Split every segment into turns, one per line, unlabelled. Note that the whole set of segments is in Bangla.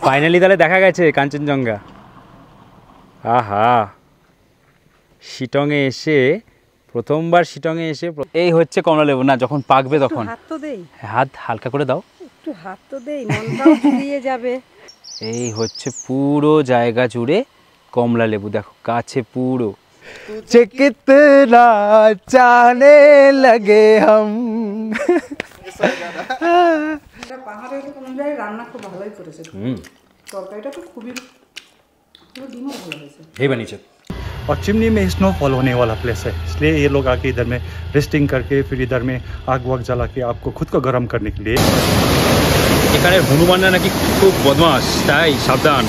ফাইনালি তাহলে দেখা গেছে কাঞ্চনজঙ্ঘা। আহা, শিটংয়ে এসে প্রথমবার শিটংয়ে এসে এই হচ্ছে কমলালেবু। না যখন পাকবে তখন
হাত তো দেই,
হাত হালকা করে দাও,
একটু হাত তো দেই, মনটাও জুড়িয়ে যাবে।
এই হচ্ছে পুরো জায়গা জুড়ে কমলালেবু, দেখো গাছে পুরো। কিতনা চাহনে লাগে হাম।
পাহাড়ের অনুযায়ী রান্না খুব ভালোই করেছে, তরকারিটা তো খুবই ডিমও ভালো হয়েছে।
এই বানিয়েছে।
और चिमनी में स्नोफॉल होने वाला प्लेस है, इसलिए ये लोग आके इधर में रेस्टिंग करके फिर इधर में आग वाग जला के आपको खुद को गर्म करने के लिए।
এখানে হনুমানরা নাকি খুব বদমাস, তাই সাবধান।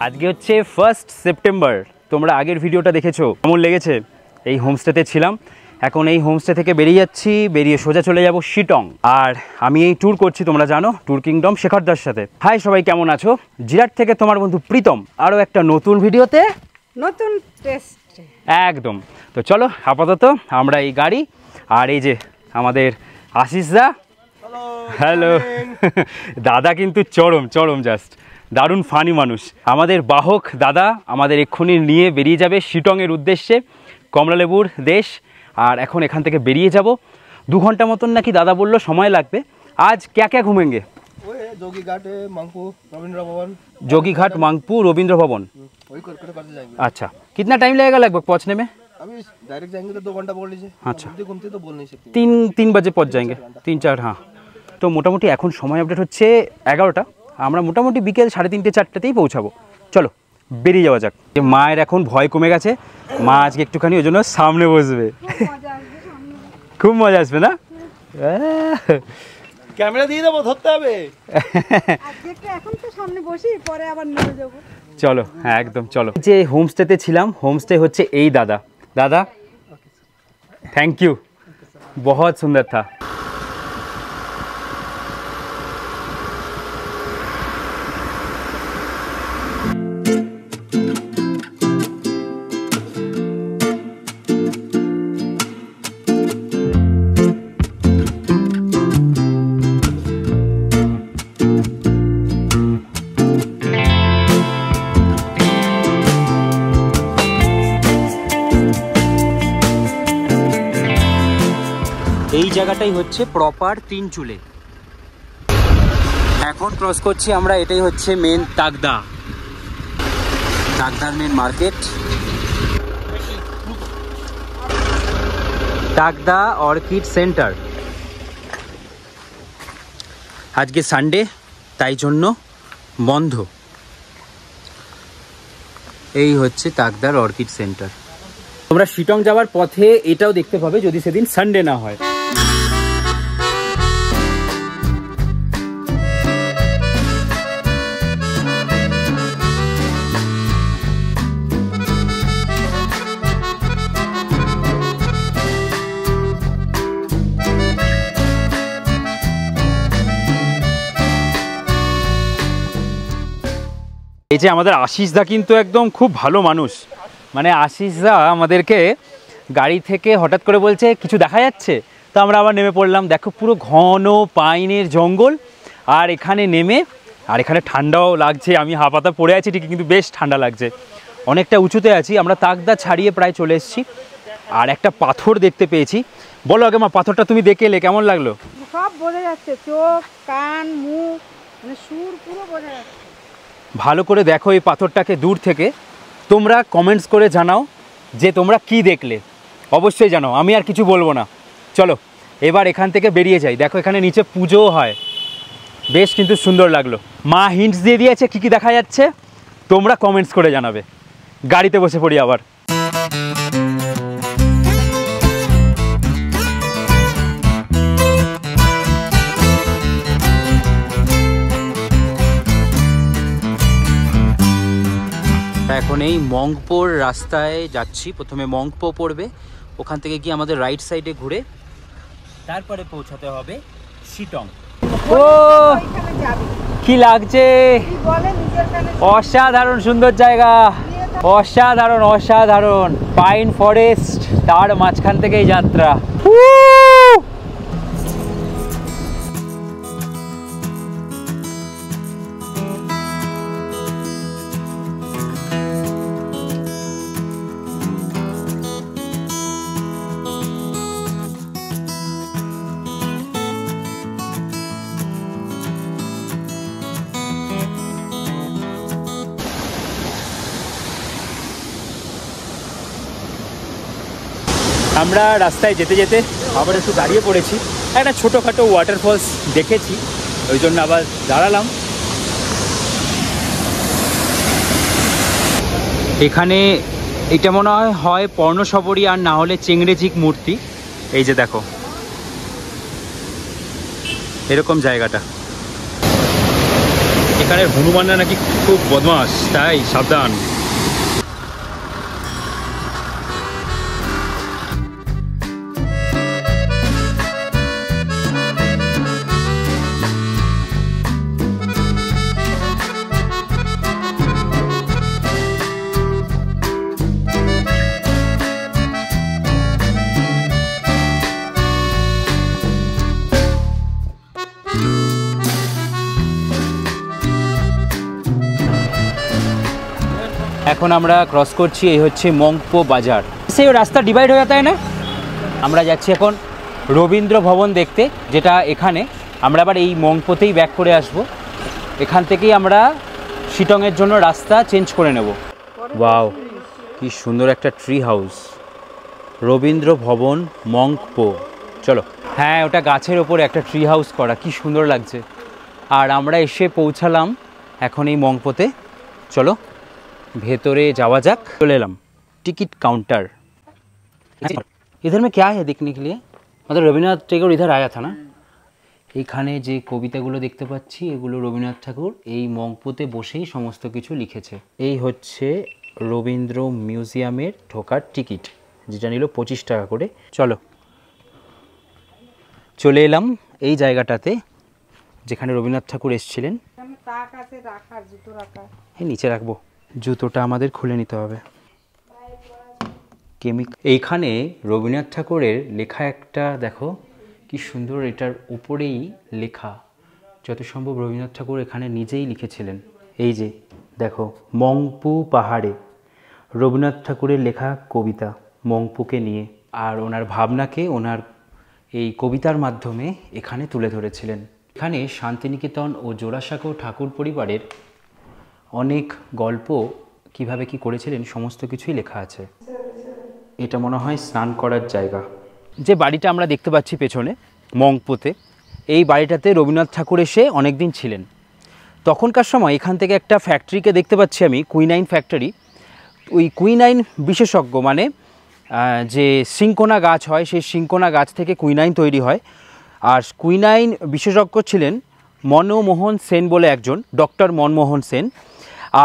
আজকে হচ্ছে 1 সেপ্টেম্বর। তোমরা আগের ভিডিওটা দেখেছো, কেমন লেগেছে? এই হোমস্টেতে ছিলাম, এখন এই হোমস্টে থেকে বেরিয়ে যাচ্ছি, বেরিয়ে সোজা চলে যাব শিটং। আর আমি এই ট্যুর করছি, তোমরা জানো, ট্যুর কিংডম শেখরদার সাথে। হাই সবাই, কেমন আছো? জিরাট থেকে তোমার বন্ধু প্রীতম, আরও একটা নতুন ভিডিওতে
নতুন টেস্ট
একদম। তো চলো, আপাতত আমরা এই গাড়ি আর এই যে আমাদের আশিসদা, হ্যালো দাদা কিন্তু চরম চরম, জাস্ট দারুণ ফানি মানুষ। আমাদের বাহক দাদা আমাদের এক্ষুনি নিয়ে বেরিয়ে যাবে শিটংয়ের উদ্দেশ্যে, কমলালেবুর দেশ। আর এখন এখান থেকে বেরিয়ে যাব 2 ঘন্টা মতন নাকি দাদা বললো সময় লাগবে। आज क्या क्या घूमेंगे?
जोगीघाट, मांगपू, रविंद्र भवन।
जोगीघाट, मांगपू, रविंद्र भवन।
वही करते जाएंगे।
अच्छा, कितना टाइम लगेगा लगभग पहुंचने में?
अभी डायरेक्ट जाएंगे तो 2 घंटा बोल लीजिए।
अच्छा,
घूमते तो बोल नहीं सकते।
3 बजे पहुंच जाएंगे, 3-4। हाँ, তো মোটামুটি এখন সময় আপডেট হচ্ছে 11টা, আমরা মোটামুটি বিকেল 3:30-4টাতেই পৌঁছাবো। চলো বেরিয়ে যাওয়া যাক। মায়ের এখন ভয় কমে গেছে, মা আজকে একটুখানি ওই জন্য সামনে বসবে, খুব মজা আসবে না?
ক্যামেরা দিয়ে দেবো, ধরতে হবে।
এখন তো সামনে বসি, পরে আবার নেমে যাব।
চলো, হ্যাঁ একদম চলো। যে হোমস্টেতে ছিলাম, হোমস্টে হচ্ছে এই দাদা। দাদা থ্যাংক ইউ, বহুত সুন্দর থা। এই জায়গাটাই হচ্ছে প্রপার তিনচুলে। এখন ক্রস করছি আমরা, এটাই হচ্ছে মেন তাগদা, তাগদার main market, Takdah orchid centre. আজকে সানডে, তাই জন্য বন্ধ। এই হচ্ছে তাগদার অর্কিড সেন্টার। তোমরা শিটং যাওয়ার পথে এটাও দেখতে পাবে, যদি সেদিন সানডে না হয়। এই যে আমাদের আশিসদা কিন্তু একদম খুব ভালো মানুষ। মানে আশিসদা আমাদেরকে গাড়ি থেকে হঠাৎ করে বলছে কিছু দেখা যাচ্ছে, তো আমরা আবার নেমে পড়লাম। দেখো পুরো ঘন পাইনের জঙ্গল, আর এখানে নেমে, আর এখানে ঠান্ডাও লাগছে। আমি হাঁপাতা পড়ে আছি ঠিকই, কিন্তু বেশ ঠান্ডা লাগছে। অনেকটা উঁচুতে আছি আমরা, তাগদা ছাড়িয়ে প্রায় চলে এসেছি। আর একটা পাথর দেখতে পেয়েছি। বলো আগে মা, পাথরটা তুমি দেখে এলে কেমন লাগলো?
সব বোঝা যাচ্ছে, চোখ, কান, মুখ, মানে সুর পুরো বোঝা যাচ্ছে।
ভালো করে দেখো এই পাথরটাকে দূর থেকে। তোমরা কমেন্টস করে জানাও যে তোমরা কি দেখলে, অবশ্যই জানাও, আমি আর কিছু বলবো না। চলো এবার এখান থেকে বেরিয়ে যাই। দেখো এখানে নিচে পুজোও হয়, বেশ কিন্তু সুন্দর লাগলো। মা হিন্টস দিয়ে দিয়েছে কী কী দেখা যাচ্ছে, তোমরা কমেন্টস করে জানাবে। গাড়িতে বসে পড়ি আবার। এখন এই মংপোর রাস্তায় যাচ্ছি। প্রথমে মংপো পড়বে, ওখান থেকে গিয়ে আমাদের রাইট সাইডে ঘুরে তারপরে পৌঁছাতে হবে শিটং। ও
ওইখানে যাবি
কি লাগছে,
কি বলে নিজের কানে
অসাধারণ সুন্দর জায়গা, অসাধারণ অসাধারণ পাইন ফরেস্ট, তার মাঝখান থেকেই যাত্রা। আমরা রাস্তায় যেতে যেতে আবার একটু দাঁড়িয়ে পড়েছি, একটা ছোটোখাটো ওয়াটারফলস দেখেছি, ওই জন্য আবার দাঁড়ালাম। এখানে এটা মনে হয় পর্ণশবরী আর না হলে চেংড়েজিক মূর্তি। এই যে দেখো এরকম জায়গাটা। এখানে হনুমানরা নাকি খুব বদমাস, তাই সাবধান। এখন আমরা ক্রস করছি, এই হচ্ছে মংপো বাজার। সেই রাস্তা ডিভাইড হয়ে যায় না, আমরা যাচ্ছি এখন রবীন্দ্র ভবন দেখতে, যেটা এখানে। আমরা আবার এই মংপোতেই ব্যাক করে আসব, এখান থেকেই আমরা শিটংয়ের জন্য রাস্তা চেঞ্জ করে নেব। ওয়াও কি সুন্দর একটা ট্রি হাউস, রবীন্দ্র ভবন মংপো। চলো, হ্যাঁ ওটা গাছের ওপরে একটা ট্রি হাউস করা, কি সুন্দর লাগছে। আর আমরা এসে পৌঁছালাম এখন এই মংপোতে। চলো ভেতরে যাওয়া যাক। চলে এলাম टिकट काउंटर। इधर में क्या है देखने के लिए? मतलब रवीन्द्रनाथ टैगोर इधर आया था ना। এইখানে যে কবিতাগুলো দেখতে পাচ্ছি এগুলো রবীন্দ্রনাথ ঠাকুর এই মংপোতে বসেই সমস্ত কিছু লিখেছে। এই হচ্ছে রবীন্দ্র মিউজিয়ামের ঢোকার টিকিট, যেটা নিল 25 টাকা করে। চলো চলে এলাম এই জায়গাটাতে যেখানে রবীন্দ্রনাথ ঠাকুর এসেছিলেন। এই নিচে রাখবো, জুতোটা আমাদের খুলে নিতে হবে। এইখানে রবীন্দ্রনাথ ঠাকুরের লেখা একটা দেখো কি সুন্দর, এটার উপরেই লেখা, যত সম্ভব রবীন্দ্রনাথ ঠাকুর এখানে নিজেই লিখেছিলেন। এই যে দেখো মংপু পাহাড়ে, রবীন্দ্রনাথ ঠাকুরের লেখা কবিতা মংপুকে নিয়ে, আর ওনার ভাবনাকে ওনার এই কবিতার মাধ্যমে এখানে তুলে ধরেছিলেন। এখানে শান্তিনিকেতন ও জোড়াসাঁকো ঠাকুর পরিবারের অনেক গল্প কিভাবে কি করেছিলেন সমস্ত কিছুই লেখা আছে। এটা মনে হয় স্নান করার জায়গা। যে বাড়িটা আমরা দেখতে পাচ্ছি পেছনে মংপোতে, এই বাড়িটাতে রবীন্দ্রনাথ ঠাকুর এসে অনেক দিন ছিলেন। তখনকার সময় এখান থেকে একটা ফ্যাক্টরিকে দেখতে পাচ্ছি আমি, কুইনাইন ফ্যাক্টরি। ওই কুইনাইন বিশেষজ্ঞ মানে যে সিঙ্কোনা গাছ হয়, সেই সিঙ্কোনা গাছ থেকে কুইনাইন তৈরি হয়। আর কুইনাইন বিশেষজ্ঞ ছিলেন মনমোহন সেন বলে একজন, ডক্টর মনমোহন সেন।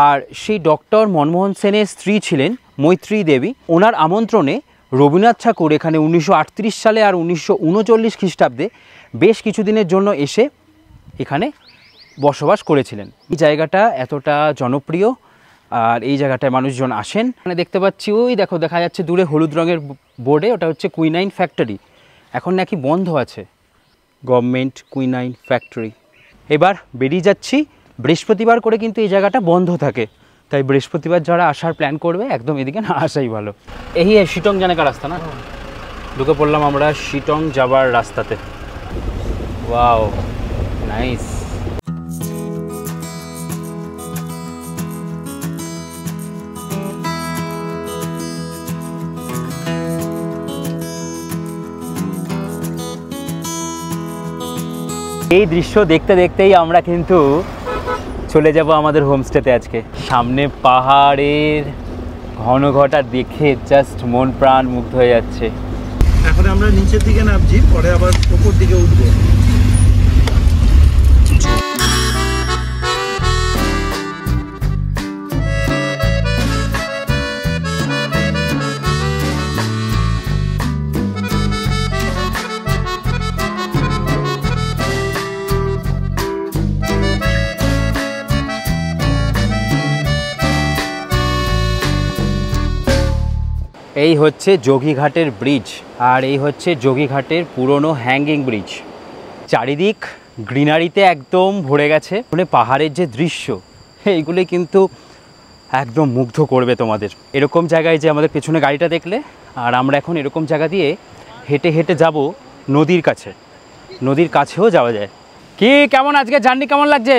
আর সেই ডক্টর মনমোহন সেনের স্ত্রী ছিলেন মৈত্রী দেবী। ওনার আমন্ত্রণে রবীন্দ্রনাথ ঠাকুর এখানে 1938 সালে আর 1939 খ্রিস্টাব্দে বেশ কিছুদিনের জন্য এসে এখানে বসবাস করেছিলেন। এই জায়গাটা এতটা জনপ্রিয় আর এই জায়গাটায় মানুষজন আসেন। এখানে দেখতে পাচ্ছি ওই দেখো দেখা যাচ্ছে দূরে হলুদ রঙের বোর্ডে, ওটা হচ্ছে কুইনাইন ফ্যাক্টরি। এখন নাকি বন্ধ আছে, গভর্নমেন্ট কুইনাইন ফ্যাক্টরি। এবার বেরিয়ে যাচ্ছি। বৃহস্পতিবার করে কিন্তু এই জায়গাটা বন্ধ থাকে, তাই বৃহস্পতিবার যারা আসার প্ল্যান করবে একদম এদিকে না আসাই ভালো। এই শিটং জানে কা রাস্তা না, ঢুকে পড়লাম আমরা শিটং যাবার রাস্তাতে। Wow nice. এই দৃশ্য দেখতে দেখতেই আমরা কিন্তু চলে যাব আমাদের হোমস্টেতে আজকে। সামনে পাহাড়ের ঘন ঘটা দেখে জাস্ট মন প্রাণ মুগ্ধ হয়ে যাচ্ছে।
এখন আমরা নিচের দিকে নামছি, পরে আবার উপর দিকে উঠবো।
এই হচ্ছে যোগীঘাটের ব্রিজ, আর এই হচ্ছে যোগীঘাটের পুরনো হ্যাঙ্গিং ব্রিজ। চারিদিক গ্রিনারিতে একদম ভরে গেছে। মানে পাহাড়ের যে দৃশ্য, এইগুলি কিন্তু একদম মুগ্ধ করবে তোমাদের। এরকম জায়গায় যে আমাদের পেছনে গাড়িটা দেখলে, আর আমরা এখন এরকম জায়গা দিয়ে হেঁটে হেঁটে যাব নদীর কাছে। নদীর কাছেও যাওয়া যায়। কি কেমন আজকে জার্নি কেমন লাগছে?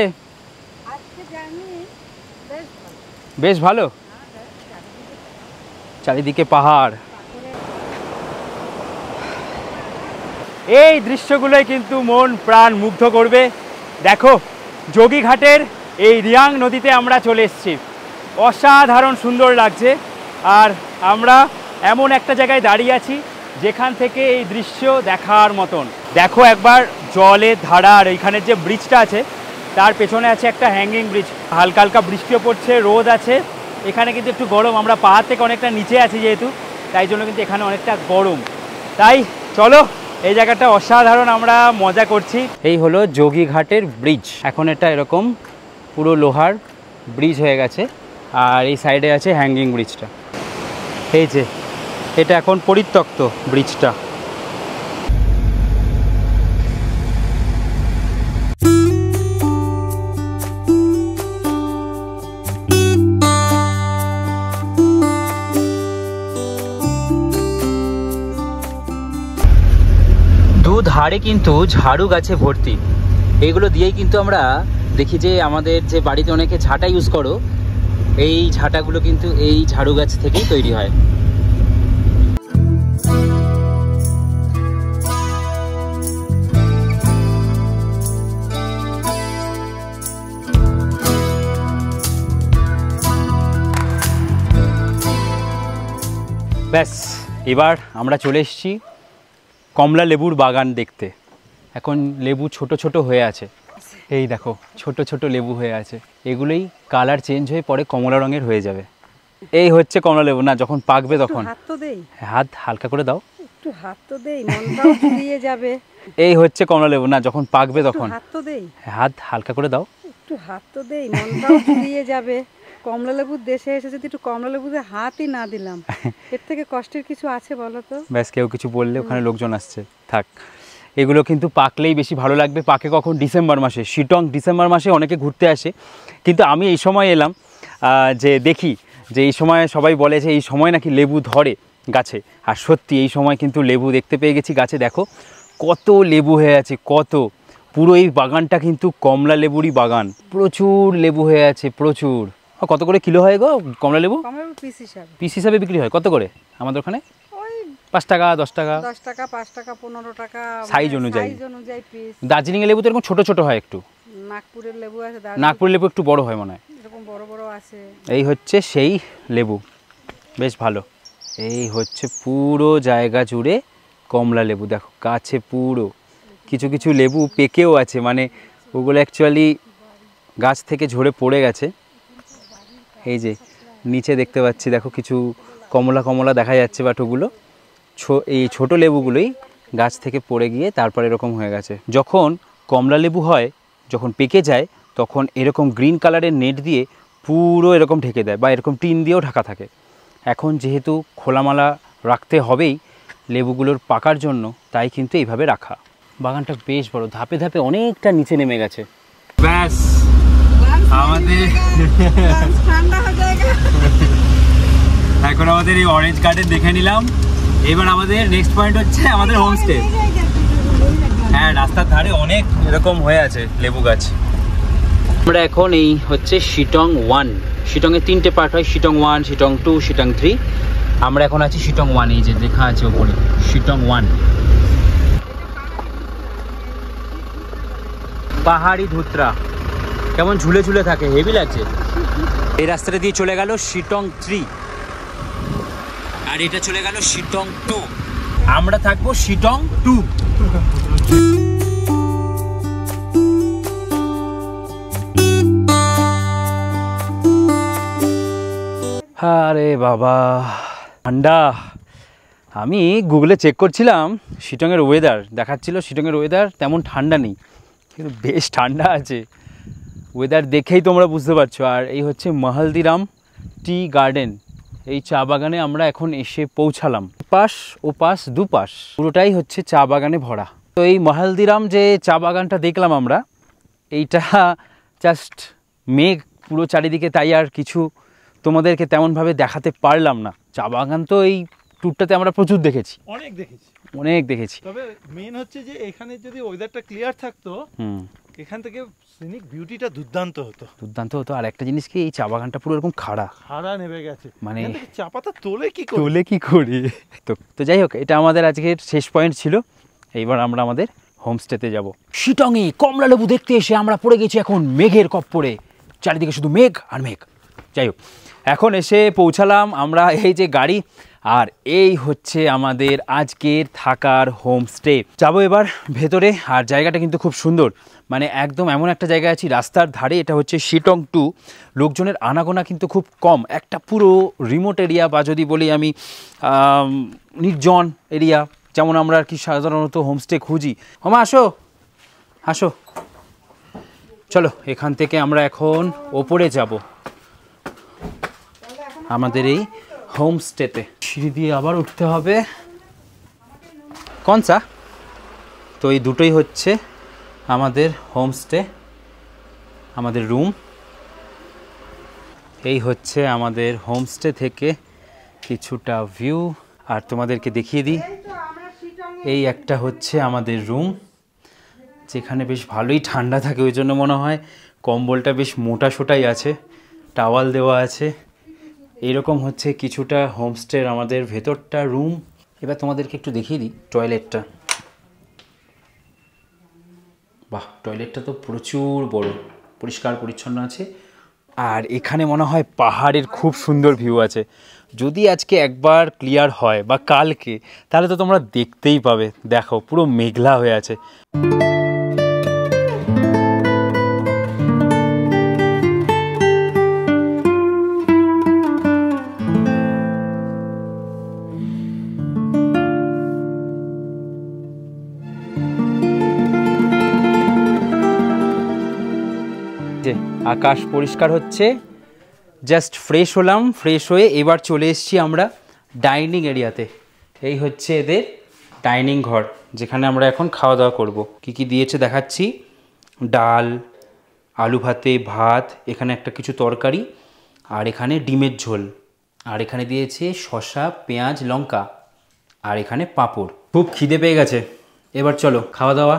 বেশ ভালো। চারিদিকে পাহাড়, এই দৃশ্যগুলোই কিন্তু মন প্রাণ মুগ্ধ করবে। দেখো যোগীঘাটের এই রিয়াং নদীতে আমরা চলে এসেছি, অসাধারণ সুন্দর লাগছে। আর আমরা এমন একটা জায়গায় দাঁড়িয়ে আছি যেখান থেকে এই দৃশ্য দেখার মতন। দেখো একবার জলের ধারা, আর এইখানের যে ব্রিজটা আছে তার পেছনে আছে একটা হ্যাঙ্গিং ব্রিজ। হালকা হালকা বৃষ্টিও পড়ছে, রোদ আছে। এখানে কিন্তু একটু গরম, আমরা পাহাড় থেকে অনেকটা নিচে আছি যেহেতু, তাই জন্য কিন্তু এখানে অনেকটা গরম। তাই চলো, এই জায়গাটা অসাধারণ, আমরা মজা করছি। এই হলো যোগীঘাটের ব্রিজ। এখন এটা এরকম পুরো লোহার ব্রিজ হয়ে গেছে, আর এই সাইডে আছে হ্যাঙ্গিং ব্রিজটা। এই যে এটা এখন পরিত্যক্ত ব্রিজটা। দুধারে কিন্তু ঝাড়ু গাছে ভর্তি। এইগুলো দিয়েই কিন্তু আমরা দেখি যে আমাদের যে বাড়িতে অনেকে ঝাঁটা ইউজ করো, এই ঝাঁটাগুলো কিন্তু এই ঝাড়ু গাছ থেকেই তৈরি হয়। ব্যাস, এবার আমরা চলে এসেছি কমলা লেবুর বাগান দেখতে। এখন লেবু ছোট ছোট হয়ে আছে, এই দেখো ছোট ছোট লেবু হয়ে আছে। এগুলোই কালার চেঞ্জ হয়ে পরে কমলা রঙের হয়ে যাবে। এই হচ্ছে কমলা লেবু। না, যখন পাকবে তখন
হাত তো দেই,
হাত হালকা করে দাও,
একটু হাত তো দেই, মনটাও জুড়িয়ে যাবে।
এই হচ্ছে কমলা লেবু। না, যখন পাকবে তখন
হাত তো দেই,
হাত হালকা করে দাও,
একটু হাত তো দেই, মনটাও জুড়িয়ে যাবে। কমলা লেবুর দেশে এসে যদি একটু কমলা লেবুতে হাতই না দিলাম, এর থেকে কষ্টের কিছু আছে বলো তো?
ব্যাস, কেউ কিছু বললে ওখানে লোকজন আসছে, থাক। এগুলো কিন্তু পাকলেই বেশি ভালো লাগবে। পাকে কখন? ডিসেম্বর মাসে। শিটং ডিসেম্বর মাসে অনেকে ঘুরতে আসে, কিন্তু আমি এই সময় এলাম যে দেখি যে এই সময় সবাই বলে যে এই সময় নাকি লেবু ধরে গাছে। আর সত্যি এই সময় কিন্তু লেবু দেখতে পেয়ে গেছি গাছে। দেখো কত লেবু হয়ে আছে, কত। পুরো এই বাগানটা কিন্তু কমলা লেবুরই বাগান। প্রচুর লেবু হয়ে আছে, প্রচুর। কত করে কিলো হয় গো কমলা লেবু?
কমলা লেবু পিস হিসাবে।
পিস হিসাবে বিক্রি হয়। কত করে আমাদের ওখানে?
ওই
5 টাকা, 10 টাকা,
10 টাকা, 5 টাকা, 15 টাকা,
সাইজ অনুযায়ী।
সাইজ অনুযায়ী পিস।
দার্জিলিং এর লেবু তো এরকম ছোট ছোট হয় একটু।
নাগপুরের লেবু আছে,
নাগপুরের লেবু একটু বড় হয় মনে হয়।
এরকম বড় বড় আছে।
এই হচ্ছে সেই লেবু, বেশ ভালো। এই হচ্ছে পুরো জায়গা জুড়ে কমলা লেবু। দেখো গাছে পুরো। কিছু কিছু লেবু পেকেও আছে, মানে ওগুলো অ্যাকচুয়ালি গাছ থেকে ঝরে পড়ে গেছে। এই যে নিচে দেখতে পাচ্ছি, দেখো কিছু কমলা কমলা দেখা যাচ্ছে, বাট ওগুলো এই ছোট লেবুগুলোই গাছ থেকে পড়ে গিয়ে তারপর এরকম হয়ে গেছে। যখন কমলা লেবু হয়, যখন পেকে যায়, তখন এরকম গ্রিন কালারের নেট দিয়ে পুরো এরকম ঢেকে দেয়, বা এরকম টিন দিয়েও ঢাকা থাকে। এখন যেহেতু খোলামালা রাখতে হবেই লেবুগুলোর পাকার জন্য, তাই কিন্তু এইভাবে রাখা। বাগানটা বেশ বড়, ধাপে ধাপে অনেকটা নিচে নেমে গেছে। ব্যাস, আমাদের এখন আমাদের এই অরেঞ্জ গার্ডেন দেখে নিলাম। এবার আমাদের নেক্সট পয়েন্ট হচ্ছে আমাদের হোমস্টে। হ্যাঁ, রাস্তার ধারে অনেক এরকম হয়ে আছে লেবু গাছ। আমরা এখন এই হচ্ছে শিটং 1। শিটংয়ের 3টে পার্ট হয়, শিটং 1, শিটং 2, শিটং 3। আমরা এখন আছি শিটং 1, এই যে লেখা আছে ওপরে শিটং 1। পাহাড়ি ধুতরা কেমন ঝুলে ঝুলে থাকে, হেভি লাগছে। এই রাস্তাটা দিয়ে চলে গেল শিটং 3, আর এটা চলে গেল শিটং 2। আমরা থাকবো শিটং 2। আরে বাবা ঠান্ডা। আমি গুগলে চেক করছিলাম শিটংয়ের ওয়েদার, দেখাচ্ছিল শিটংয়ের ওয়েদার তেমন ঠান্ডা নেই, কিন্তু বেশ ঠান্ডা আছে। ওয়েদার দেখেই তোমরা বুঝতে পারছো। আর এই হচ্ছে মহলদিরাম টি গার্ডেন, এই চা বাগানে আমরা এখন এসে পৌঁছালাম। পাশ ও পাশ দুপাশ পুরোটাই হচ্ছে চা বাগানে ভরা। তো এই মহালদিরাম যে চা বাগানটা দেখলাম আমরা, এইটা জাস্ট মেঘ পুরো চারিদিকে, তাই আর কিছু তোমাদেরকে তেমনভাবে দেখাতে পারলাম না। চা বাগান তো এই ট্যুরটাতে আমরা প্রচুর দেখেছি, অনেক দেখেছি।
তবে মেন হচ্ছে যে এখানে যদি ওয়েদারটা ক্লিয়ার থাকতো, এখান থেকে সিনিক বিউটিটা দুর্দান্ত হতো।
আর একটা জিনিস কি, এই চা বাগানটা পুরো এরকম খাড়া
নেমে গেছে,
মানে
চা পাতা তোলে কি
করি। তো যাই হোক, এটা আমাদের আজকের শেষ পয়েন্ট ছিল। এইবার আমরা আমাদের হোমস্টেতে যাব। শিটংয়ে কমলালেবু দেখতে এসে আমরা পড়ে গেছি এখন মেঘের কপ্পরে, চারিদিকে শুধু মেঘ আর মেঘ। যাই হোক, এখন এসে পৌঁছালাম আমরা এই যে গাড়ি, আর এই হচ্ছে আমাদের আজকের থাকার হোমস্টে। যাবো এবার ভেতরে, আর জায়গাটা কিন্তু খুব সুন্দর, মানে একদম এমন একটা জায়গায় আছি রাস্তার ধারে। এটা হচ্ছে শিটং 2, লোকজনের আনাগোনা কিন্তু খুব কম, একটা পুরো রিমোট এরিয়া, বা যদি বলি আমি নির্জন এরিয়া, যেমন আমরা আর কি সাধারণত হোমস্টে খুঁজি। মামা আসো আসো, চলো এখান থেকে আমরা এখন ওপরে যাব আমাদের এই হোমস্টেতে। সিঁড়ি দিয়ে আবার উঠতে হবে। কনসা? তো এই দুটোই হচ্ছে আমাদের হোমস্টে, আমাদের রুম। এই হচ্ছে আমাদের হোমস্টে থেকে কিছুটা ভিউ, আর তোমাদেরকে দেখিয়ে দিই, এই একটা হচ্ছে আমাদের রুম, যেখানে বেশ ভালোই ঠান্ডা থাকে, ওই জন্য মনে হয় কম্বলটা বেশ মোটা সোটাই আছে, টাওয়াল দেওয়া আছে। এইরকম হচ্ছে কিছুটা হোমস্টের আমাদের ভেতরটা রুম। এবার তোমাদেরকে একটু দেখিয়ে দিই টয়লেটটা। বাহ, টয়লেটটা তো প্রচুর বড়, পরিষ্কার পরিচ্ছন্ন আছে। আর এখানে মনে হয় পাহাড়ের খুব সুন্দর ভিউ আছে। যদি আজকে একবার ক্লিয়ার হয় বা কালকে, তাহলে তো তোমরা দেখতেই পাবে। দেখো পুরো মেঘলা হয়ে আছে। আকাশ পরিষ্কার হচ্ছে, জাস্ট ফ্রেশ হলাম, ফ্রেশ হয়ে এবার চলে এসেছি আমরা ডাইনিং এরিয়াতে। এই হচ্ছে এদের ডাইনিং ঘর, যেখানে আমরা এখন খাওয়া দাওয়া করব। কি কি দিয়েছে দেখাচ্ছি। ডাল, আলু ভাতে ভাত, এখানে একটা কিছু তরকারি, আর এখানে ডিমের ঝোল, আর এখানে দিয়েছে শসা, পেঁয়াজ, লঙ্কা, আর এখানে পাঁপড়। খুব খিদে পেয়ে গেছে, এবার চলো খাওয়া দাওয়া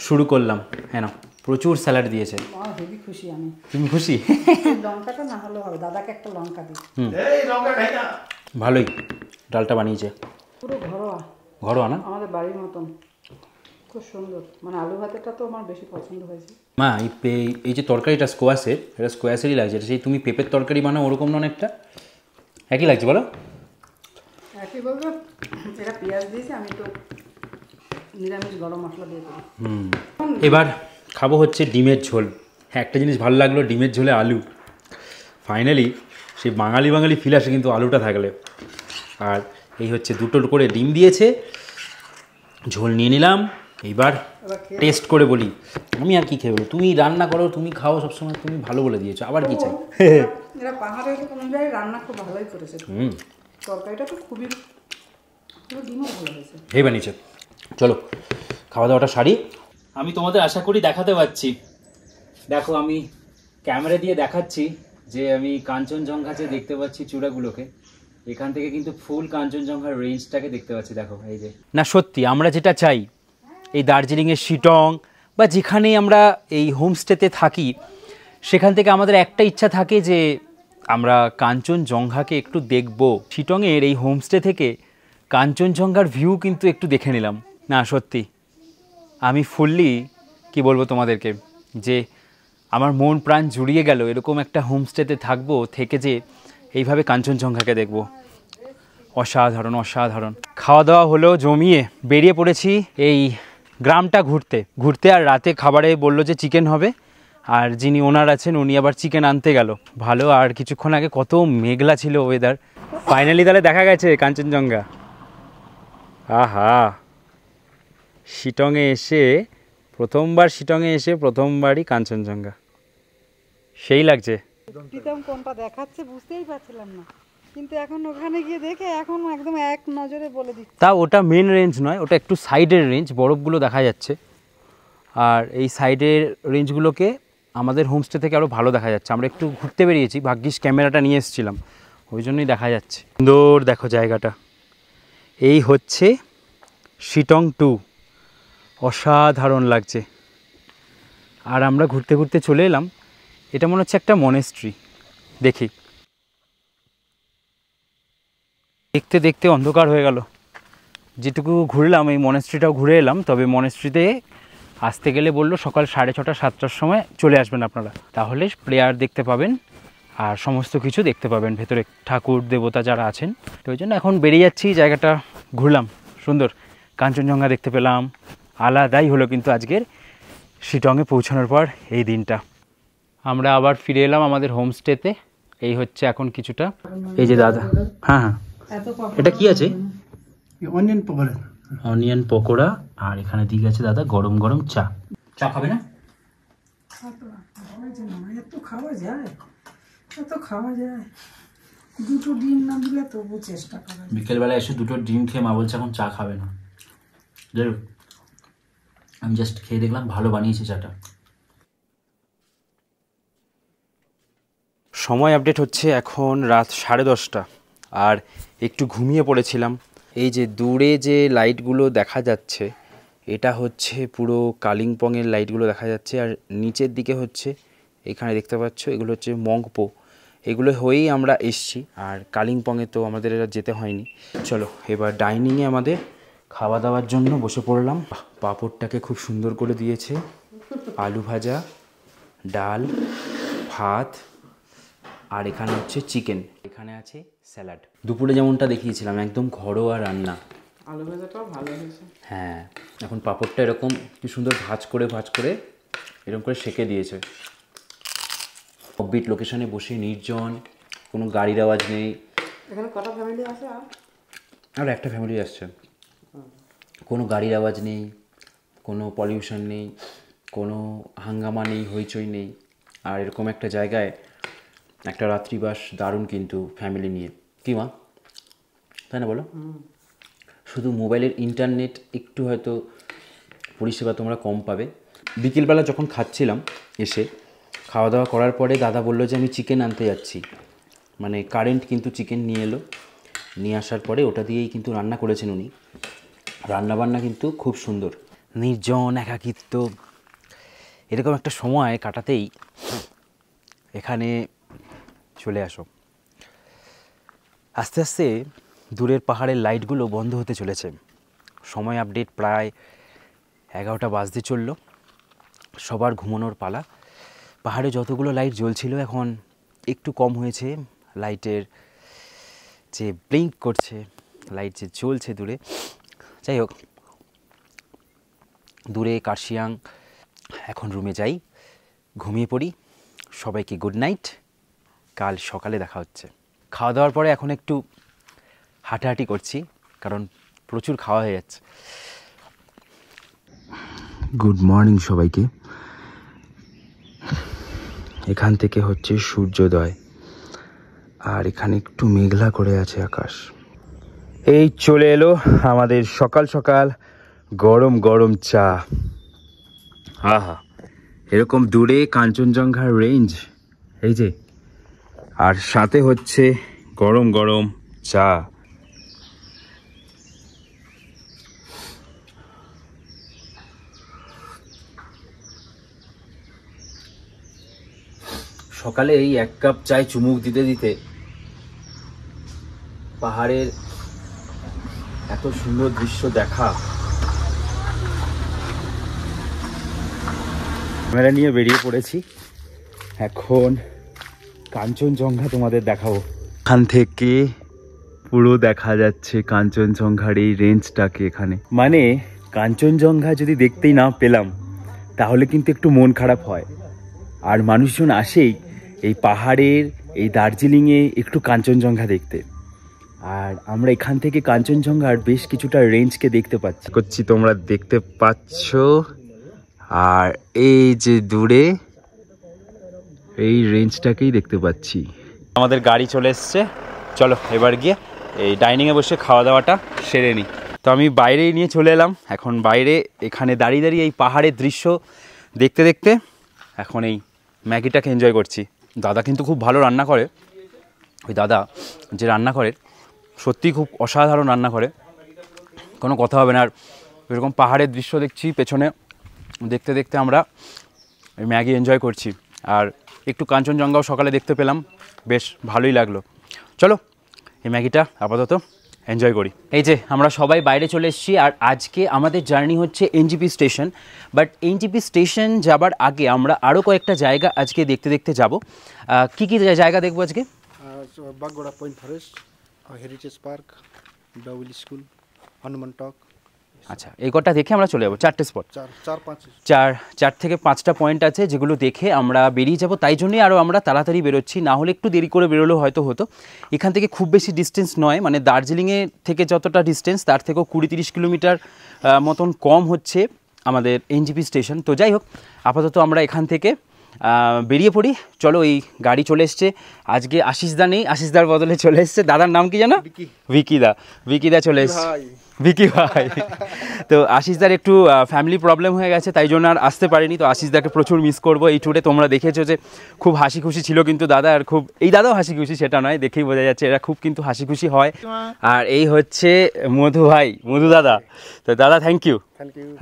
শুরু করলাম। হ্যাঁ না, প্রচুর স্যালাড দিয়েছে।
হেবি খুশি আমি।
তুমি খুশি?
লঙ্কাটা না হলেও হবে, দাদাকে একটা লঙ্কা দিই।
ভালোই ডালটা বানিয়েছে,
পুরো
ঘরোয়া না,
আমাদের বাড়ির মতন, খুব সুন্দর। মানে আলু ভাতেটা তো আমার বেশি পছন্দ হয়েছে।
মা এই যে তরকারিটা স্কোয়াশের, এটা স্কোয়াশেরই লাগছে। এটা সেই তুমি পেঁপের তরকারি বানাও ওরকম না, অনেকটা একই লাগছে বলো?
একই বলবো, এটা পেঁয়াজ দিয়েছি, আমি তো নিরামিষ গরম মশলা দিয়ে দিই।
এবার খাবো হচ্ছে ডিমের ঝোল। হ্যাঁ, একটা জিনিস ভালো লাগলো, ডিমের ঝোলে আলু। ফাইনালি সেই বাঙালি ফিল আসে কিন্তু আলুটা থাকলে। আর এই হচ্ছে দুটোর করে ডিম দিয়েছে, ঝোল নিয়ে নিলাম। এইবার টেস্ট করে বলি, আমি আর কি খেয়ে বলো, তুমি রান্না করো, তুমি খাও সবসময়, তুমি ভালো বলে দিয়েছো, আবার কি চাই।
এরা পাহাড়ের অনুযায়ী রান্না খুব ভালোই করেছে। তরকারিটা তো খুবই, ডিমও ভালো হয়েছে,
এই বানিয়েছে। চলো খাওয়া দাওয়াটা সারি। আমি তোমাদের আশা করি দেখাতে পাচ্ছি। দেখো আমি ক্যামেরা দিয়ে দেখাচ্ছি যে আমি কাঞ্চনজঙ্ঘা যে দেখতে পাচ্ছি চূড়াগুলোকে, এখান থেকে কিন্তু ফুল কাঞ্চনজঙ্ঘার রেঞ্জটাকে দেখতে পাচ্ছি। দেখো এই যে, না সত্যি আমরা যেটা চাই এই দার্জিলিংয়ের শিটং বা যেখানেই আমরা এই হোমস্টেতে থাকি, সেখান থেকে আমাদের একটা ইচ্ছা থাকে যে আমরা কাঞ্চনজঙ্ঘাকে একটু দেখব। শিটংয়ের এই হোমস্টে থেকে কাঞ্চনজঙ্ঘার ভিউ কিন্তু একটু দেখে নিলাম। না সত্যি আমি ফুললি কি বলবো তোমাদেরকে, যে আমার মন প্রাণ জুড়িয়ে গেল এরকম একটা হোমস্টেতে থাকবো, থেকে যে এইভাবে কাঞ্চনজঙ্ঘাকে দেখব। অসাধারণ অসাধারণ। খাওয়া দাওয়া হলো জমিয়ে, বেরিয়ে পড়েছি এই গ্রামটা ঘুরতে। আর রাতে খাবারে বললো যে চিকেন হবে, আর যিনি ওনার আছেন উনি আবার চিকেন আনতে গেল। ভালো, আর কিছুক্ষণ আগে কত মেঘলা ছিল ওয়েদার। ফাইনালি তাহলে দেখা গেছে কাঞ্চনজঙ্ঘা। আহা, শিটংয়ে এসে প্রথমবারই কাঞ্চনজঙ্ঘা, সেই লাগছে।
প্রীতম কোনটা দেখাচ্ছে বুঝতেই পারছিলাম না। কিন্তু এখন ওখানে গিয়ে দেখে এখন একদম এক নজরে বলে দিচ্ছে।
তা ওটা মেন রেঞ্জ নয়, ওটা একটু সাইডের রেঞ্জ, বরফগুলো দেখা যাচ্ছে। আর এই সাইডের রেঞ্জগুলোকে আমাদের হোমস্টে থেকে আরও ভালো দেখা যাচ্ছে। আমরা একটু ঘুরতে বেরিয়েছি, ভাগ্যিস ক্যামেরাটা নিয়ে এসেছিলাম, ওই জন্যই দেখা যাচ্ছে। সুন্দর দেখো জায়গাটা। এই হচ্ছে শিটং 2, অসাধারণ লাগছে। আর আমরা ঘুরতে ঘুরতে চলে এলাম, এটা মনে হচ্ছে একটা মনেস্ট্রি। দেখি, দেখতে দেখতে অন্ধকার হয়ে গেল। যেটুকু ঘুরলাম এই মনেস্ট্রিটাও ঘুরে এলাম, তবে মনেস্ট্রিতে আসতে গেলে বললো সকাল 6:30 7টার সময় চলে আসবেন আপনারা, তাহলে প্রেয়ার দেখতে পাবেন আর সমস্ত কিছু দেখতে পাবেন, ভেতরে ঠাকুর দেবতা যারা আছেন। তো ওই জন্য এখন বেরিয়ে যাচ্ছি, জায়গাটা ঘুরলাম, সুন্দর কাঞ্চনজঙ্ঘা দেখতে পেলাম। আলাদাই হলো কিন্তু আজকের শিটংয়ে পৌঁছানোর পর এই দিনটা। আমরা আবার ফিরে এলাম আমাদের হোমস্টেতে। এই হচ্ছে এখন কিছুটা, এই যে দাদা, হ্যাঁ হ্যাঁ, এটা কি আছে?
অনিয়ন পকোড়া।
অনিয়ন পকোড়া, আর এখানে দিয়ে গেছে দাদা গরম গরম চা। চা খাবে না?
এত খাওয়া যায়, এত খাওয়া যায়, দুটো ডিম না দিলে তবু চেষ্টা করা।
বিকেলবেলা এসে দুটো ডিম খেয়ে মা বলছে এখন চা খাবে না। যাই হোক, আমি জাস্ট খেয়ে দেখলাম, ভালো বানিয়েছে চাটা। সময় আপডেট হচ্ছে এখন রাত 10:30, আর একটু ঘুমিয়ে পড়েছিলাম। এই যে দূরে যে লাইটগুলো দেখা যাচ্ছে, এটা হচ্ছে পুরো কালিম্পংয়ের লাইটগুলো দেখা যাচ্ছে। আর নিচের দিকে হচ্ছে, এখানে দেখতে পাচ্ছ, এগুলো হচ্ছে মংপো। এগুলো হয়েই আমরা এসছি, আর কালিম্পংয়ে তো আমাদের এটা যেতে হয়নি। চলো এবার ডাইনিংয়ে আমাদের খাওয়া দাওয়ার জন্য বসে পড়লাম। পাঁপড়টাকে খুব সুন্দর করে দিয়েছে, আলু ভাজা, ডাল, ভাত, আর এখানে হচ্ছে চিকেন, এখানে আছে স্যালাড। দুপুরে যেমনটা দেখিয়েছিলাম একদম ঘরোয়া রান্না।
আলু ভাজাটাও ভালো হয়েছে।
হ্যাঁ, এখন পাঁপড়টা এরকম কি সুন্দর ভাজ করে এরকম করে সেঁকে দিয়েছে। অফবিট লোকেশনে বসে, নির্জন, কোনো গাড়ির আওয়াজ নেই।
এখানে কটা ফ্যামিলি আছে?
আর একটা ফ্যামিলি আসছে। কোনো গাড়ির আওয়াজ নেই, কোনো পলিউশন নেই, কোনো হাঙ্গামা নেই, হইচই নেই। আর এরকম একটা জায়গায় একটা রাত্রিবাস দারুণ কিন্তু ফ্যামিলি নিয়ে, কি মা, তাই না বলো? শুধু মোবাইলের ইন্টারনেট একটু হয়তো পরিষেবা তোমরা কম পাবে। বিকেলবেলা যখন খাচ্ছিলাম, এসে খাওয়া দাওয়া করার পরে দাদা বললো যে আমি চিকেন আনতে যাচ্ছি, মানে কারেন্ট কিন্তু চিকেন নিয়ে এলো। নিয়ে আসার পরে ওটা দিয়েই কিন্তু রান্না করেছেন উনি। রান্নাবান্না কিন্তু খুব সুন্দর। নির্জন একাকিত্ব এরকম একটা সময় কাটাতেই এখানে চলে আসো। আস্তে আস্তে দূরের পাহাড়ের লাইটগুলো বন্ধ হতে চলেছে। সময় আপডেট প্রায় 11টা বাজতে চলল, সবার ঘুমানোর পালা। পাহাড়ে যতগুলো লাইট জ্বলছিল এখন একটু কম হয়েছে। লাইটের যে ব্লিঙ্ক করছে, লাইট যে জ্বলছে দূরে, যাই হোক, দূরে কার্শিয়াং। এখন রুমে যাই, ঘুমিয়ে পড়ি। সবাইকে গুড নাইট, কাল সকালে দেখা হচ্ছে। খাওয়া দাওয়ার পরে এখন একটু হাঁটাহাঁটি করছি, কারণ প্রচুর খাওয়া হয়ে যাচ্ছে। গুড মর্নিং সবাইকে। এখান থেকে হচ্ছে সূর্যোদয়, আর এখানে একটু মেঘলা করে আছে আকাশ। এই চলে এলো আমাদের সকাল সকাল গরম গরম চা। আহা, এরকম দূরে কাঞ্চনজঙ্ঘার রেঞ্জ, এই যে, আর সাথে হচ্ছে গরম গরম চা। সকালে এই 1 কাপ চায় চুমুক দিতে দিতে পাহাড়ের এত সুন্দর দৃশ্য দেখা। ক্যামেরা নিয়ে বেরিয়ে পড়েছি, এখন কাঞ্চনজঙ্ঘা তোমাদের দেখাবো। এখান থেকে পুরো দেখা যাচ্ছে কাঞ্চনজঙ্ঘার এই রেঞ্জটাকে। এখানে মানে কাঞ্চনজঙ্ঘা যদি দেখতেই না পেলাম তাহলে কিন্তু একটু মন খারাপ হয়। আর মানুষজন আসেই এই পাহাড়ের এই দার্জিলিংয়ে একটু কাঞ্চনজঙ্ঘা দেখতে। আর আমরা এখান থেকে কাঞ্চনজঙ্ঘার বেশ কিছুটা রেঞ্জকে দেখতে পাচ্ছি, তোমরা দেখতে পাচ্ছ। আর এই যে দূরে এই রেঞ্জটাকেই দেখতে পাচ্ছি। আমাদের গাড়ি চলে এসছে, চলো এবার গিয়ে এই ডাইনিংয়ে বসে খাওয়া দাওয়াটা সেরে নিই। তো আমি বাইরেই নিয়ে চলে এলাম, এখন বাইরে এখানে দাঁড়িয়ে দাঁড়িয়ে এই পাহাড়ের দৃশ্য দেখতে দেখতে এখন এই ম্যাগিটাকে এনজয় করছি। দাদা কিন্তু খুব ভালো রান্না করে, ওই দাদা যে রান্না করে সত্যিই খুব অসাধারণ রান্না করে, কোনো কথা হবে না। আর এরকম পাহাড়ের দৃশ্য দেখছি পেছনে, দেখতে দেখতে আমরা এই ম্যাগি এনজয় করছি। আর একটু কাঞ্চনজঙ্ঘাও সকালে দেখতে পেলাম, বেশ ভালোই লাগলো। চলো এই ম্যাগিটা আপাতত এনজয় করি। এই যে আমরা সবাই বাইরে চলে এসেছি, আর আজকে আমাদের জার্নি হচ্ছে NJP station. But NJP station যাবার আগে আমরা আরও কয়েকটা জায়গা আজকে দেখতে দেখতে যাব। কী কী জায়গা দেখবো আজকে?
Bagora point forest, heritage park, Dow Hill school, Hanuman Tok.
আচ্ছা, এই কটা দেখে আমরা চলে যাবো। 4টে স্পট, 4 থেকে 5টা পয়েন্ট আছে যেগুলো দেখে আমরা বেরিয়ে যাব। তাই জন্যই আরও আমরা তাড়াতাড়ি বেরোচ্ছি, না হলে একটু দেরি করে বেরোলেও হয়তো হতো। এখান থেকে খুব বেশি ডিস্টেন্স নয়, মানে দার্জিলিংয়ে থেকে যতটা ডিস্টেন্স তার থেকেও 20-30 কিলোমিটার মতন কম হচ্ছে আমাদের এনজিপি স্টেশন। তো যাই হোক, আপাতত আমরা এখান থেকে বেরিয়ে পড়ি। চলো, এই গাড়ি চলে এসছে। আজকে আশিসদা নেই, আশিসদার বদলে চলে এসছে দাদার নাম কি জানো? ভিকিদা চলে এসছে। ভিকি ভাই। তো আশিসদার একটু ফ্যামিলি প্রবলেম হয়ে গেছে, তাই জন্য আর আসতে পারিনি। তো আশিসদাকে প্রচুর মিস করবো এই ট্যুরে। তোমরা দেখেছো যে খুব হাসি খুশি ছিল কিন্তু দাদা, আর খুব, এই দাদাও হাসি খুশি সেটা নয়, দেখেই বোঝা যাচ্ছে এরা খুব কিন্তু হাসি খুশি হয়। আর এই হচ্ছে মধু ভাই, মধু দাদা। তো দাদা থ্যাংক ইউ।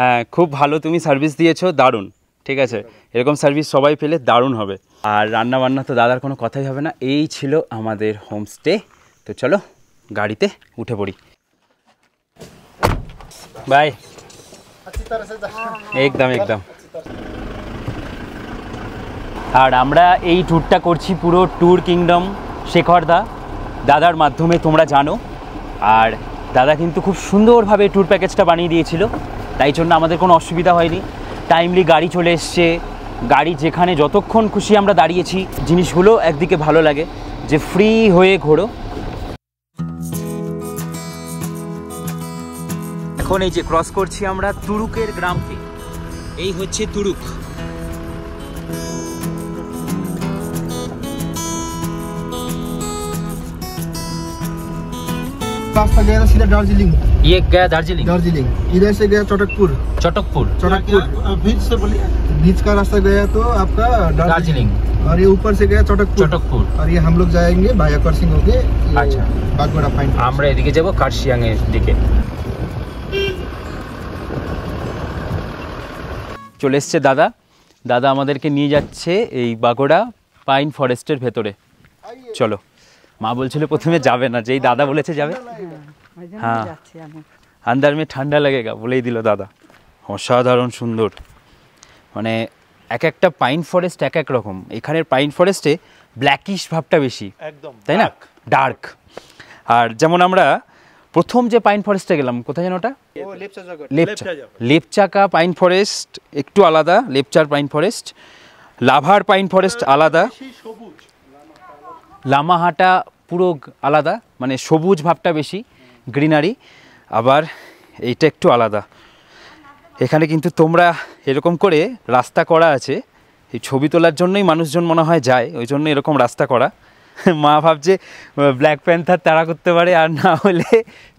হ্যাঁ, খুব ভালো তুমি সার্ভিস দিয়েছো, দারুণ। ঠিক আছে, এরকম সার্ভিস সবাই পেলে দারুণ হবে। আর রান্না বান্না তো দাদার কোনো কথাই হবে না। এই ছিল আমাদের হোমস্টে। তো চলো গাড়িতে উঠে পড়ি। বাই। একদম একদম। আর আমরা এই ট্যুরটা করছি পুরো ট্যুর কিংডম শেখরদা দাদার মাধ্যমে, তোমরা জানো। আর দাদা কিন্তু খুব সুন্দরভাবে ট্যুর প্যাকেজটা বানিয়ে দিয়েছিল, তাই জন্য আমাদের কোনো অসুবিধা হয়নি। টাইমলি গাড়ি চলে এসছে, গাড়ি যেখানে যতক্ষণ খুশি আমরা দাঁড়িয়েছি। জিনিসগুলো একদিকে ভালো লাগে যে ফ্রি হয়ে ঘোরো। এখন এই যে ক্রস করছি আমরা তুরুকের গ্রামকে, এই হচ্ছে তুরুক।
रास्ता गया था सीधा दार्जिलिंग।
ये गया दार्जिलिंग?
दार्जिलिंग इधर से गया चटकपुर।
चटकपुर
बीच से बोलिए।
बीच का रास्ता गया तो आपका
दार्जिलिंग,
और ये ऊपर से गया चटकपुर। और ये हम लोग जाएंगे भाया करसिंग होके।
अच्छा,
बागगोड़ा पॉइंट।
আমরা এদিকে যাব কার্শিয়াং এর দিকে। চলে এসছে দাদা। দাদা আমাদেরকে নিয়ে যাচ্ছে এই বাগোড়া পাইন ফরেস্টের ভেতরে। চলো। মা বলছিল প্রথমে যাবে না, যেই দাদা বলেছে যাবে। হ্যাঁ, আন্দার মে ঠান্ডা লাগেগা বলেই দিল দাদা। অসাধারণ সুন্দর, মানে এক একটা পাইন ফরেস্ট এক এক রকম। এখানের পাইন ফরেস্টে ব্ল্যাকিশ ভাবটা বেশি, একদম তাই না, ডার্ক। আর যেমন আমরা প্রথম যে পাইন ফরেস্টে গেলাম, কোথায় যেন ওটা, লেপচাকা পাইন ফরেস্ট একটু আলাদা, লেপচার পাইন ফরেস্ট। লাভার পাইন ফরেস্ট আলাদা, লামাহাটা পুরো আলাদা, মানে সবুজ ভাবটা বেশি, গ্রিনারি। আবার এইটা একটু আলাদা। এখানে কিন্তু তোমরা এরকম করে রাস্তা করা আছে, এই ছবি তোলার জন্যই মানুষজন মনে হয় যায়, ওই জন্য এরকম রাস্তা করা। মা ভাবছে ব্ল্যাক প্যান্থার তাড়া করতে পারে, আর না হলে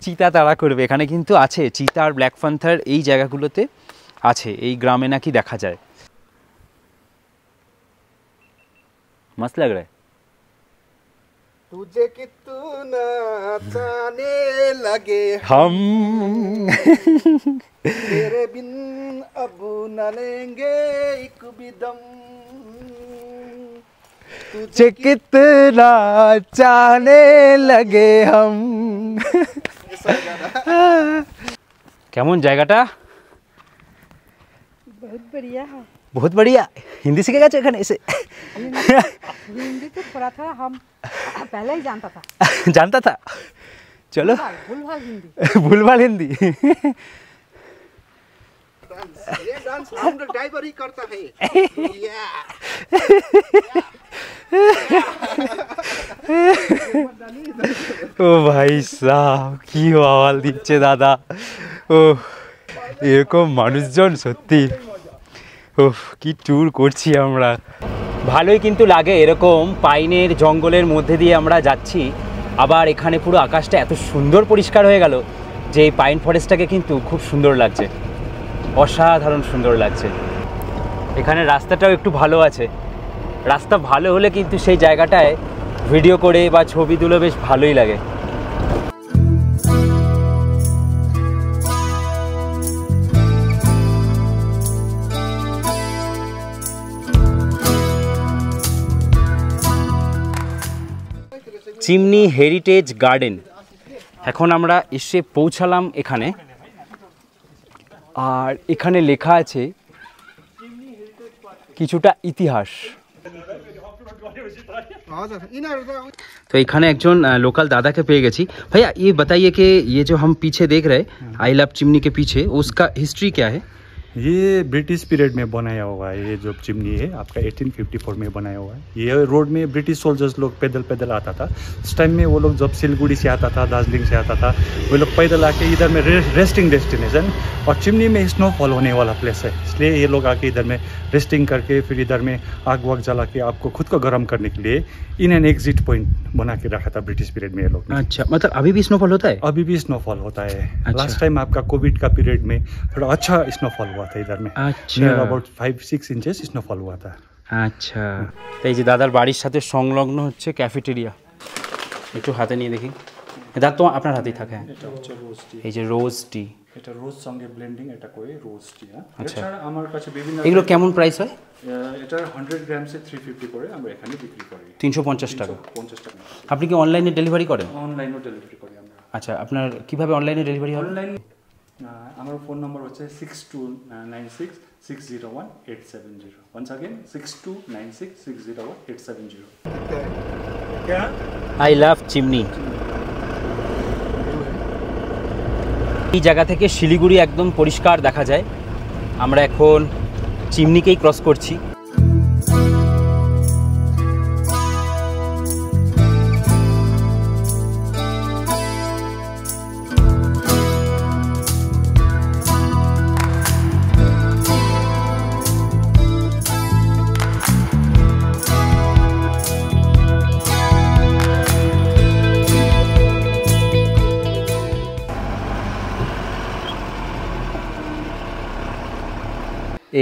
চিতা তাড়া করবে। এখানে কিন্তু আছে চিতা আর ব্ল্যাক প্যান্থার, এই জায়গাগুলোতে আছে, এই গ্রামে নাকি দেখা যায়। মস্ত লাগ রা
तुझे कितना जाने लगे
हम
तेरे बिन अब न लेंगे एक भी दम
तुझे कितना जाने लगे हम। কেমন জায়গাটা?
बहुत बढ़िया है।
बहुत बढ़िया। हिंदी सीखे गए एखाने एसे?
हिंदी तो थोड़ा थोड़ा हम पहले ही जानता था।
जानता था? चलो
भूलभाल हिंदी।
भूलभाल हिंदी।
ये डांस हम लोग ड्राइवर ही करता है।
ও ভাই সাহ, কি আওয়াজ দিচ্ছে দাদা। ও এরকম মানুষজন, সত্যি কি ট্যুর করছি আমরা। ভালোই কিন্তু লাগে এরকম পাইনের জঙ্গলের মধ্যে দিয়ে আমরা যাচ্ছি। আবার এখানে পুরো আকাশটা এত সুন্দর পরিষ্কার হয়ে গেল যে এই পাইন ফরেস্টটাকে কিন্তু খুব সুন্দর লাগছে, অসাধারণ সুন্দর লাগছে। এখানে রাস্তাটাও একটু ভালো আছে, রাস্তা ভালো হলে কিন্তু সেই জায়গাটায় ভিডিও করে বা ছবি তুলে বেশ ভালোই লাগে। চিমনি হেরিটেজ গার্ডেন, এখন আমরা এসে পৌঁছালাম এখানে। আর এখানে লেখা আছে কিছুটা ইতিহাস। तो এখানে একজন लोकल दादा के পেয়ে গেছি। भैया ये बताइए कि ये जो हम पीछे देख रहे हैं आई लव चिमनी के पीछे, उसका हिस्ट्री क्या है?
ये ब्रिटिश पीरियड में बनाया हुआ है। ये जो चिमनी है आपका 1854 में बनाया हुआ है। ये रोड में ब्रिटिश सोल्जर्स लोग पैदल पैदल आता था। उस टाइम में वो लोग जब सिलगुड़ी से आता था, दार्जिलिंग से आता था, वो लोग पैदल आके इधर में रेस्टिंग डेस्टिनेशन, और चिमनी में स्नोफॉल होने वाला प्लेस है, इसलिए ये लोग आके इधर में रेस्टिंग करके फिर इधर में आग वाग जला के आपको खुद को गर्म करने के लिए इन एंड एग्जिट पॉइंट बना के रखा था ब्रिटिश पीरियड में ये लोग।
अच्छा, मतलब अभी भी स्नोफॉल होता है?
अभी भी स्नोफॉल होता है।
अच्छा।
लास्ट टाइम आपका कोविड का पीरियड में थोड़ा अच्छा स्नोफॉल हुआ था इधर में।
अच्छा,
अबाउट 5-6 इंचेस स्नोफॉल हुआ था।
আচ্ছা, তো এই যে দাদার বাড়ির সাথে সংলগ্ন হচ্ছে ক্যাফেটেরিয়া, একটু হাতে নিয়ে দেখি। দাদা তো আপনার হাতেই থাকে।
এটা হচ্ছে রোজ টি।
এই যে রোজ টি,
এটা রোজ সঙ্গে ব্লেন্ডিং, এটা কই রোজ টি।
আচ্ছা,
এছাড়া আমার কাছে বিভিন্ন
এগুলো কেমন প্রাইস হয়?
এটা 100 গ্রামসে 350 করে আমরা এখানে বিক্রি করি।
350 টাকা।
50 টাকা।
আপনি কি অনলাইনে ডেলিভারি করেন?
অনলাইনও ডেলিভারি করি আমরা।
আচ্ছা, আপনার কিভাবে অনলাইনে ডেলিভারি হবে?
অনলাইন আমার ফোন নাম্বার হচ্ছে 6296601870। Once again 6296601870। क्या?
I love chimney. এই জায়গা থেকে শিলিগুড়ি একদম পরিষ্কার দেখা যায়। আমরা এখন চিমনিকেই ক্রস করছি।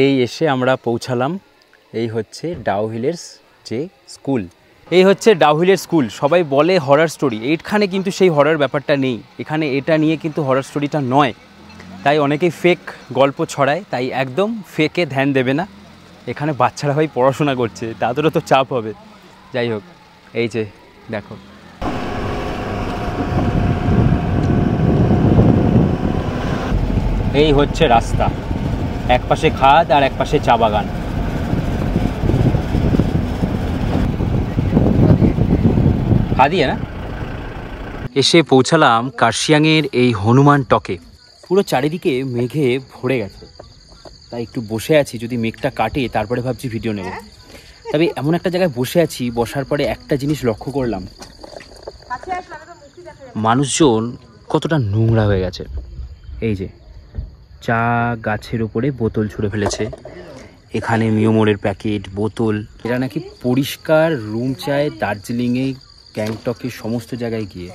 এই এসে আমরা পৌঁছালাম, এই হচ্ছে ডাউহিলের যে স্কুল, এই হচ্ছে ডাউহিলের স্কুল। সবাই বলে হরর স্টোরি, এইখানে কিন্তু সেই হরর ব্যাপারটা নেই। এখানে এটা নিয়ে কিন্তু হরর স্টোরিটা নয়, তাই অনেকেই ফেক গল্প ছড়ায়, তাই একদম ফেকে ধ্যান দেবে না। এখানে বাচ্চারা ভাই পড়াশোনা করছে, তাদেরও তো চাপ হবে। যাই হোক, এই যে দেখো, এই হচ্ছে রাস্তা, এক পাশে খাদ আর এক পাশে চা বাগান। খাদিয়ে না। এসে পৌঁছালাম কার্শিয়াংয়ের এই হনুমান টকে। পুরো চারিদিকে মেঘে ভরে গেছে, তাই একটু বসে আছি, যদি মেঘটা কাটে তারপরে ভাবছি ভিডিও নেব। তবে এমন একটা জায়গায় বসে আছি, বসার পরে একটা জিনিস লক্ষ্য করলাম, মানুষজন কতটা নোংরা হয়ে গেছে। এই যে চা গাছের উপরে বোতল ছুঁড়ে ফেলেছে, এখানে মিওমোরের প্যাকেট, বোতল। এরা নাকি পরিষ্কার রুম চায় দার্জিলিংয়ে, গ্যাংটকে, সমস্ত জায়গায় গিয়ে।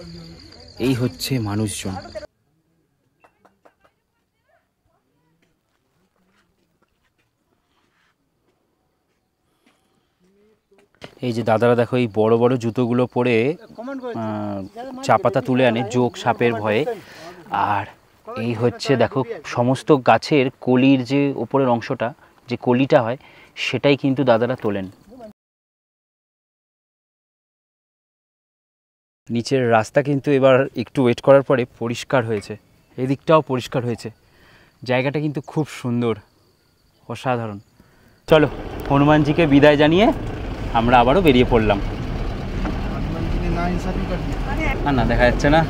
এই হচ্ছে মানুষজন। এই যে দাদারা দেখো, এই বড় বড় জুতোগুলো পরে চা পাতা তুলে আনে জোক সাপের ভয়ে। আর এই হচ্ছে দেখো, সমস্ত গাছের কলির যে উপরের অংশটা, যে কলিটা হয়, সেটাই কিন্তু দাদারা তোলেন। নিচের রাস্তা কিন্তু এবার একটু ওয়েট করার পরে পরিষ্কার হয়েছে, এদিকটাও পরিষ্কার হয়েছে। জায়গাটা কিন্তু খুব সুন্দর, অসাধারণ। চলো, হনুমানজিকে বিদায় জানিয়ে আমরা আবারও বেরিয়ে পড়লাম। না, দেখা যাচ্ছে না।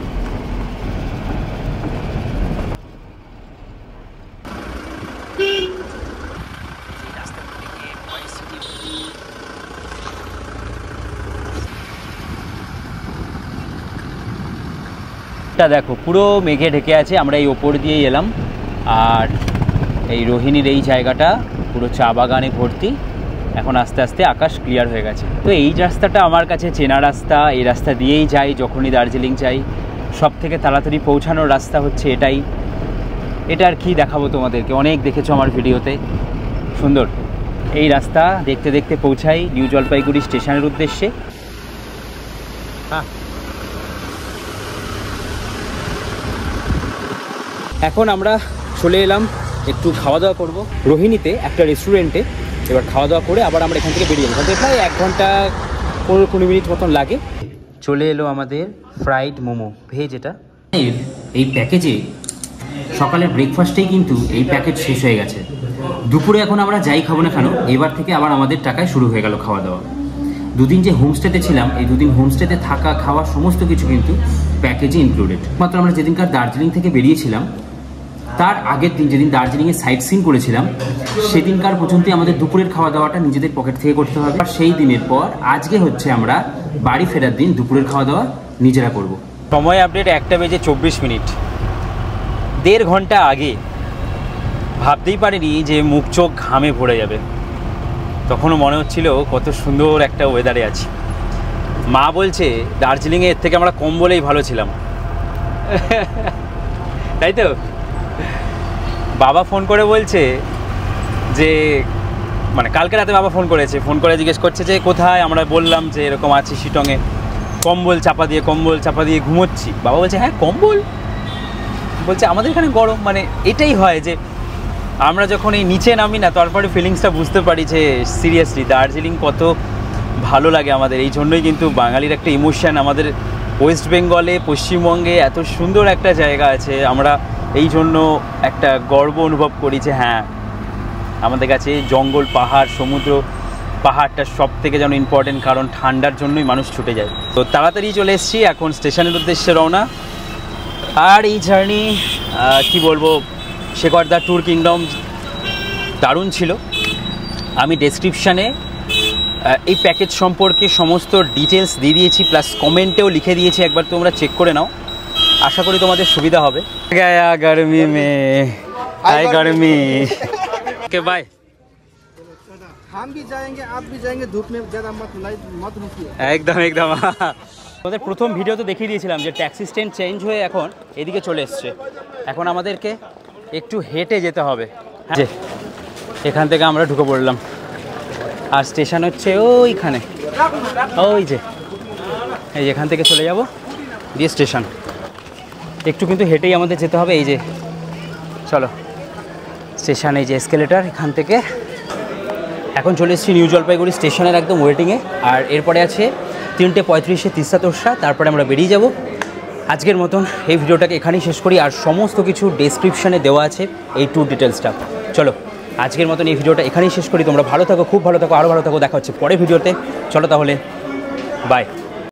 দেখো পুরো মেঘে ঢেকে আছে, আমরা এই ওপর দিয়েই এলাম। আর এই রোহিণীর এই জায়গাটা পুরো চা বাগানে ভর্তি, এখন আস্তে আস্তে আকাশ ক্লিয়ার হয়ে গেছে। তো এই রাস্তাটা আমার কাছে চেনা রাস্তা, এই রাস্তা দিয়েই যাই যখনই দার্জিলিং যাই। সব থেকে তাড়াতাড়ি পৌঁছানোর রাস্তা হচ্ছে এটাই। এটা আর কি দেখাবো তোমাদেরকে, অনেক দেখেছো আমার ভিডিওতে। সুন্দর এই রাস্তা দেখতে দেখতে পৌঁছাই নিউ জলপাইগুড়ি স্টেশনের উদ্দেশ্যে। এখন আমরা চলে এলাম একটু খাওয়া দাওয়া করবো রোহিণীতে একটা রেস্টুরেন্টে। এবার খাওয়া দাওয়া করে আবার আমরা এখান থেকে বেরিয়ে যাবো। তাদের প্রায় 1 ঘন্টা 15 মিনিট মতন লাগে। চলে এলো আমাদের ফ্রাইড মোমো ভেজ। এটা এই প্যাকেজে সকালের ব্রেকফাস্টেই কিন্তু এই প্যাকেজ শেষ হয়ে গেছে। দুপুরে এখন আমরা যাই খাবো না কেন, এবার থেকে আবার আমাদের টাকায় শুরু হয়ে গেল খাওয়া দাওয়া। দুদিন যে হোমস্টেতে ছিলাম, এই দুদিন হোমস্টেতে থাকা খাওয়া সমস্ত কিছু কিন্তু প্যাকেজে ইনক্লুডেড। মাত্র আমরা যেদিনকার দার্জিলিং থেকে বেরিয়েছিলাম তার আগের দিন, যেদিন দার্জিলিংয়ে সাইট সিন করেছিলাম, সেদিনকার পর্যন্তই আমাদের দুপুরের খাওয়া দাওয়াটা নিজেদের পকেট থেকে করতে হবে। আর সেই দিনের পর আজকে হচ্ছে আমরা বাড়ি ফেরার দিন, দুপুরের খাওয়া দাওয়া নিজেরা করব। সময় আপডেট 1:24। 1.5 ঘন্টা আগে ভাবতেই পারিনি যে মুখ চোখ ঘামে ভরে যাবে। তখনও মনে হচ্ছিল কত সুন্দর একটা ওয়েদারে আছি। মা বলছে দার্জিলিংয়ে এর থেকে আমরা কম্বলেই ভালো ছিলাম, তাই তো? বাবা ফোন করে বলছে যে, মানে কালকে রাতে বাবা ফোন করে জিজ্ঞেস করছে যে কোথায়। আমরা বললাম যে এরকম আছি শিটংয়ে, কম্বল চাপা দিয়ে ঘুমোচ্ছি। বাবা বলছে হ্যাঁ কম্বল, বলছে আমাদের এখানে গরম। মানে এটাই হয় যে আমরা যখন এই নিচে নামি না, তারপরে ফিলিংসটা বুঝতে পারি যে সিরিয়াসলি দার্জিলিং কত ভালো লাগে আমাদের। এই জন্যই কিন্তু বাঙালির একটা ইমোশন, আমাদের ওয়েস্ট বেঙ্গলে পশ্চিমবঙ্গে এত সুন্দর একটা জায়গা আছে। আমরা এই জন্য একটা গর্ব অনুভব করি যে হ্যাঁ আমাদের কাছে জঙ্গল, পাহাড়, সমুদ্র, পাহাড়টা সব থেকে যেন ইম্পর্টেন্ট, কারণ ঠান্ডার জন্যই মানুষ ছুটে যায়। তো তাড়াতাড়ি চলে এসেছি, এখন স্টেশনের উদ্দেশ্যে রওনা। আর এই জার্নি কি বলবো, শেকড়দা ট্যুর কিংডম দারুণ ছিল। আমি ডেসক্রিপশানে এই প্যাকেজ সম্পর্কে সমস্ত ডিটেলস দিয়ে দিয়েছি, প্লাস কমেন্টেও লিখে দিয়েছি, একবার তোমরা চেক করে নাও। আশা করি তোমাদের সুবিধা হবে। গয়া গরমি মে হাই গরমি। Okay bye.
हम भी जाएंगे, आप भी जाएंगे, धूप में ज़्यादा मत रुकिए।
একদম আমাদের প্রথম ভিডিওতে দেখিয়ে দিয়েছিলাম যে ট্যাক্সি স্ট্যান্ড চেঞ্জ হয়ে এখন এদিকে চলে এসছে। এখন আমাদেরকে একটু হেঁটে যেতে হবে। যে এখান থেকে আমরা ঢুকে পড়লাম, আর স্টেশন হচ্ছে ওইখানে, ওই যে এই এখান থেকে চলে যাব দিয়ে স্টেশন। একটু কিন্তু হেঁটেই আমাদের যেতে হবে। এই যে চলো স্টেশন, এই যে এসকেলেটার, এখান থেকে এখন চলে এসেছি নিউ জলপাইগুড়ি স্টেশনের একদম ওয়েটিংয়ে। আর এরপরে আছে 3:35 তিস্তা তোরসা, তারপরে আমরা বেরিয়ে যাব। আজকের মতন এই ভিডিওটাকে এখানেই শেষ করি, আর সমস্ত কিছু ডেসক্রিপশানে দেওয়া আছে এই ট্যুর ডিটেলসটা। চলো আজকের মতন এই ভিডিওটা এখানেই শেষ করি। তোমরা ভালো থাকো, খুব ভালো থাকো, আরও ভালো থাকো। দেখা হচ্ছে পরের ভিডিওতে। চলো তাহলে বাই।